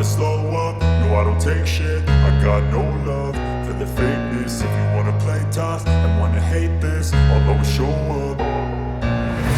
slow up, no I don't take shit. I got no love for the fakeness. If you wanna play tough and wanna hate this, I'll always show up.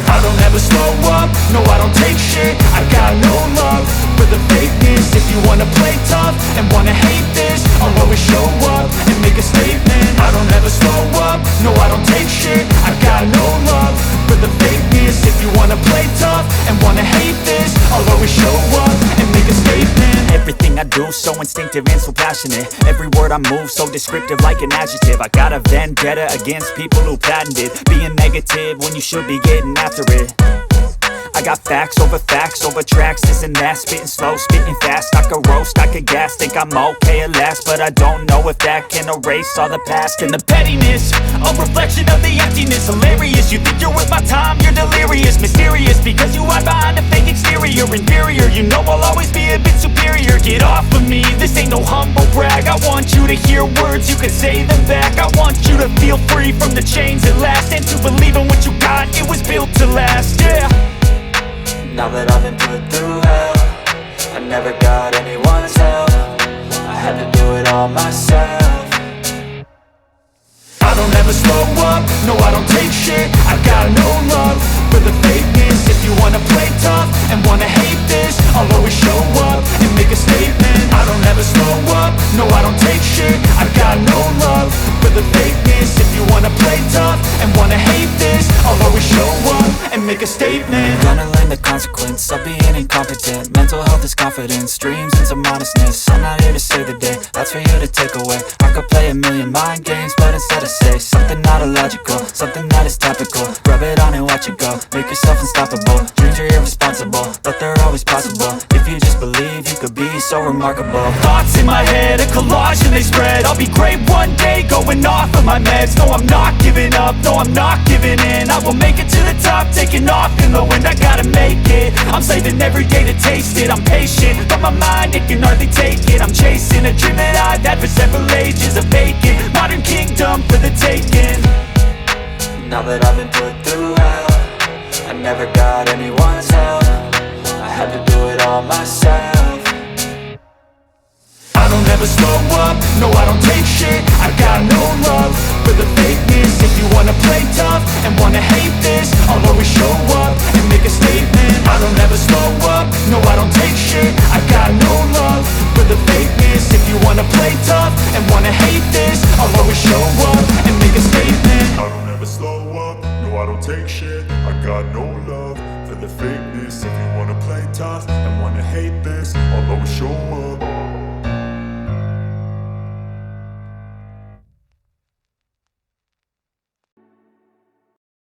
I don't ever slow up, no I don't take shit. I got no love for the fakeness. If you wanna play tough and wanna hate this, I'll always show up and make a statement. I don't ever slow up, no I don't take shit. I got no love for the fakeness. If you wanna play tough and wanna hate this, I'll always show up and make a statement. Everything I do so instinctive and so passionate. Every word I move so descriptive like an adjective. I got a vendetta against people who patented being negative when you should be getting after it. I got facts over tracks, this and that. Spitting slow, spitting fast, I could roast, I could gas. Think I'm okay at last, but I don't know if that can erase all the past. And the pettiness, a reflection of the emptiness. Hilarious, you think you're worth my time, you're delirious. Mysterious, because you hide behind a fake exterior. Inferior, you know I'll always be a bit superior. Get off of me, this ain't no humble brag. I want you to hear words, you can say them back. I want you to feel free from the chains at last, and to believe in what you got, it was built to last, yeah. Now that I've been put through hell, I never got anyone's help. I had to do it all myself. I don't ever slow up, no I don't take shit. I got no love for the fakeness. If you wanna play tough and wanna hate this, I'll always show up and make a statement. I don't ever slow up, no I don't take shit. I got no love for the fakeness. If you wanna play tough and wanna hate this, I'll always show up and make a statement. Gonna learn the consequence of being incompetent. Mental health is confidence, dreams and some honestness. I'm not here to save the day, that's for you to take away. I could play a million mind games, but instead I say something not illogical, something that is topical. Rub it on and watch it go, make yourself unstoppable. Dreams are irresponsible, but they're always possible. If you just believe, you could be so remarkable. Thoughts in my head, a collage and they spread. I'll be great one day, going off of my meds. No, I'm not giving up, no, I'm not giving in. I will make it to the top, taking off in the wind. I gotta make it, I'm saving every day to taste it. I'm patient, but my mind, it can hardly take it. I'm chasing a dream that I've had for several ages. A vacant, modern kingdom for the taking. Now that I've been put through hell, I never got anyone's help. I had to do it all myself. I don't ever slow up, no I don't take shit. I got no love for the fakeness. If you wanna play tough and wanna hate this, I'll always show up and make a statement. I don't ever slow up, no I don't take shit. I got no love for the fakeness. If you wanna play tough and wanna hate